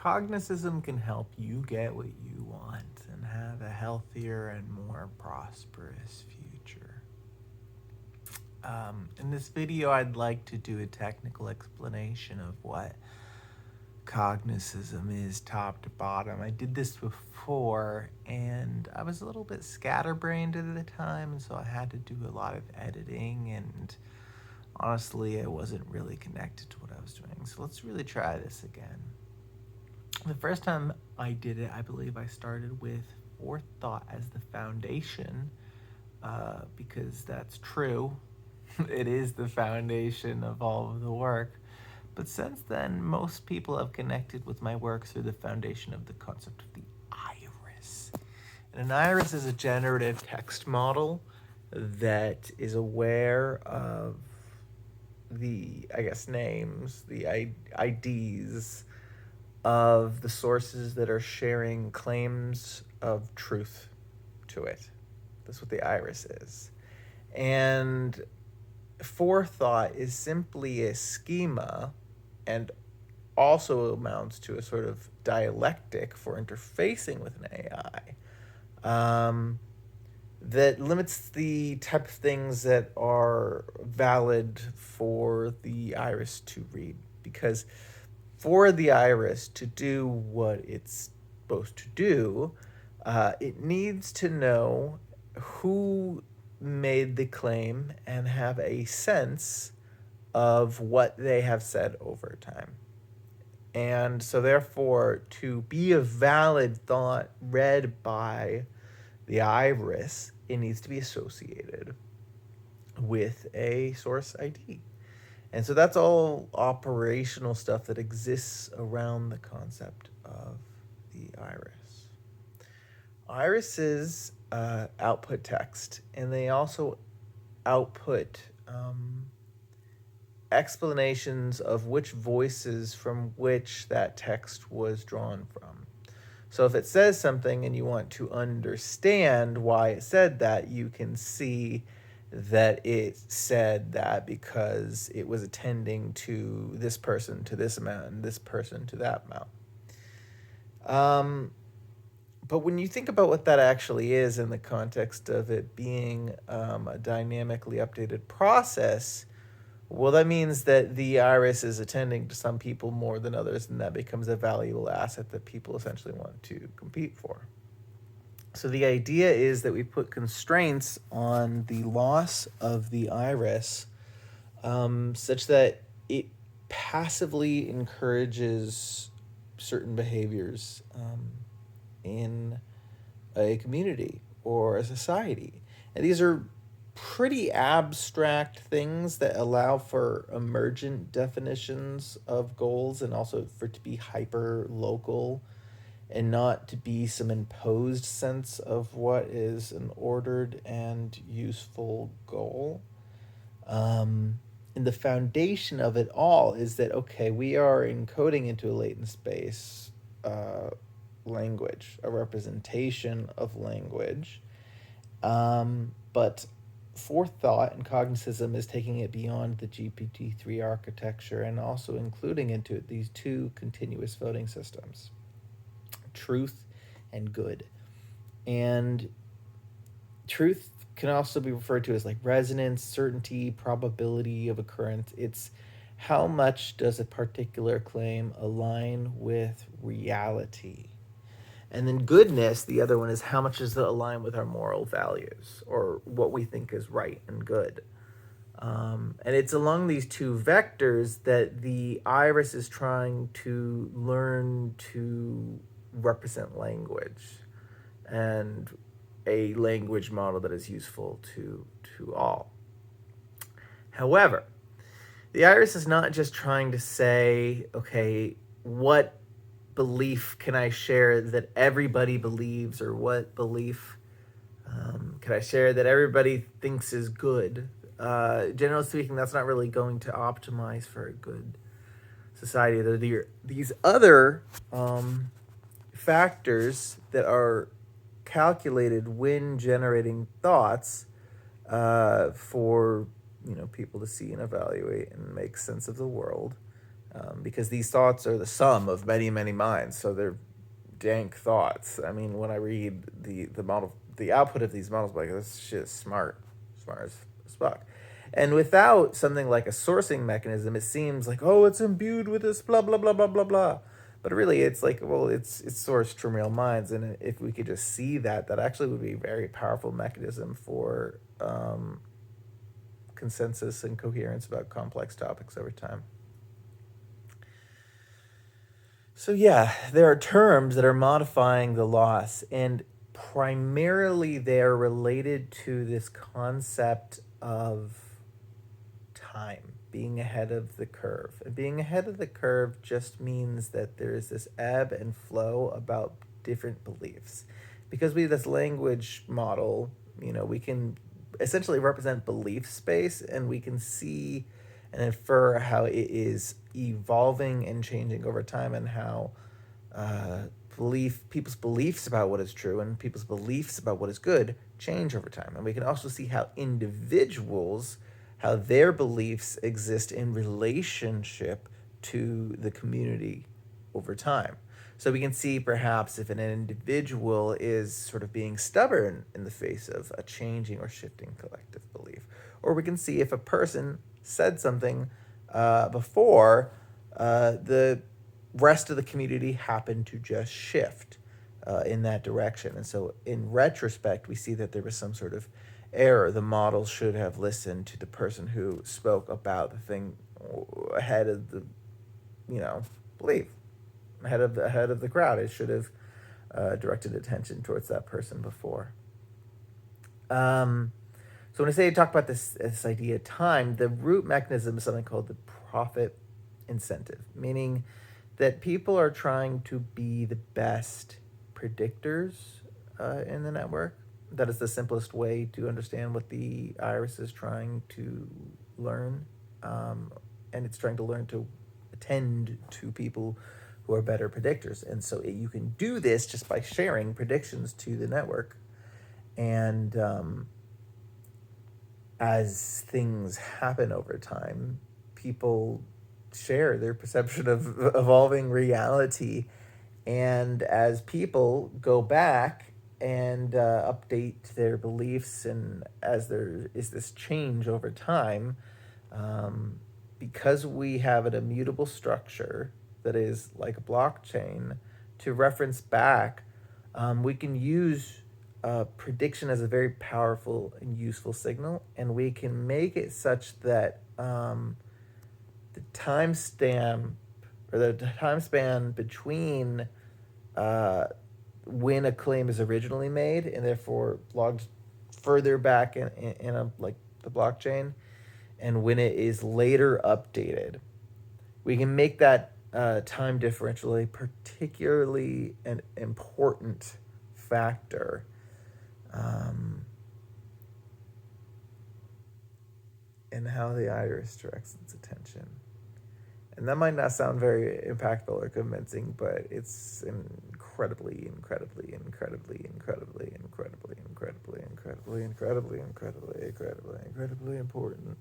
Cognicism can help you get what you want and have a healthier and more prosperous future. In this video, I'd like to do a technical explanation of what Cognicism is top to bottom. I did this before and I was a little bit scatterbrained at the time, so I had to do a lot of editing, and honestly, I wasn't really connected to what I was doing. So let's really try this again. The first time I did it, I believe I started with Fourthought as the foundation, because that's true. It is the foundation of all of the work. But since then, most people have connected with my work through the foundation of the concept of the iris. And an iris is a generative text model that is aware of the, names, the IDs of the sources that are sharing claims of truth to it. That's what the iris is. And Fourthought is simply a schema, and also amounts to a sort of dialectic for interfacing with an AI, that limits the type of things that are valid for the iris to read. Because for the iris to do what it's supposed to do, it needs to know who made the claim and have a sense of what they have said over time. And so therefore, to be a valid thought read by the iris, it needs to be associated with a source ID. And so that's all operational stuff that exists around the concept of the iris. Irises output text, and they also output explanations of which voices from which that text was drawn from. So if it says something and you want to understand why it said that, you can see that it said that because it was attending to this person to this amount and this person to that amount. But when you think about what that actually is in the context of it being a dynamically updated process, well, that means that the iris is attending to some people more than others, and that becomes a valuable asset that people essentially want to compete for. So the idea is that we put constraints on the loss of the iris, such that it passively encourages certain behaviors in a community or a society. And these are pretty abstract things that allow for emergent definitions of goals, and also for it to be hyper local and not to be some imposed sense of what is an ordered and useful goal. And the foundation of it all is that, okay, we are encoding into a latent space language, a representation of language. But Fourthought and Cognicism is taking it beyond the GPT-3 architecture and also including into it these two continuous voting systems, truth and good. And truth can also be referred to as like resonance, certainty, probability of occurrence. It's how much does a particular claim align with reality. And then goodness, the other one, is how much does it align with our moral values or what we think is right and good. And it's along these two vectors that the iris is trying to learn to represent language, and a language model that is useful to all. However, the iris is not just trying to say, okay, what belief can I share that everybody believes, or what belief can I share that everybody thinks is good. Generally speaking, that's not really going to optimize for a good society. There are these other factors that are calculated when generating thoughts for people to see and evaluate and make sense of the world. because these thoughts are the sum of many, many minds. So they're dank thoughts. I mean, when I read the model, the output of these models, I'm like, this shit is smart as fuck. And without something like a sourcing mechanism, it seems like, oh, it's imbued with this blah blah blah blah blah blah. But really, it's like, well, it's sourced from real minds, and if we could just see that, that actually would be a very powerful mechanism for consensus and coherence about complex topics over time. So yeah, there are terms that are modifying the loss, and primarily they're related to this concept of time, being ahead of the curve. And being ahead of the curve just means that there is this ebb and flow about different beliefs. Because we have this language model, we can essentially represent belief space, and we can see and infer how it is evolving and changing over time, and how people's beliefs about what is true and people's beliefs about what is good change over time. And we can also see how individuals, how their beliefs exist in relationship to the community over time. So we can see perhaps if an individual is sort of being stubborn in the face of a changing or shifting collective belief. Or we can see if a person said something before the rest of the community happened to just shift in that direction. And so in retrospect, we see that there was some sort of error. The model should have listened to the person who spoke about the thing ahead of the, belief, ahead of the crowd. It should have directed attention towards that person before. So when I say talk about this idea of time, the root mechanism is something called the profit incentive, meaning that people are trying to be the best predictors in the network. That is the simplest way to understand what the iris is trying to learn. And it's trying to learn to attend to people who are better predictors. And so you can do this just by sharing predictions to the network. And as things happen over time, people share their perception of evolving reality. And as people go back and update their beliefs, and as there is this change over time, because we have an immutable structure that is like a blockchain to reference back, we can use prediction as a very powerful and useful signal, and we can make it such that the timestamp or the time span between when a claim is originally made and therefore logged further back in a, like the blockchain, and when it is later updated, we can make that time differential a particularly an important factor in how the iris directs its attention. And that might not sound very impactful or convincing, but it's incredibly important.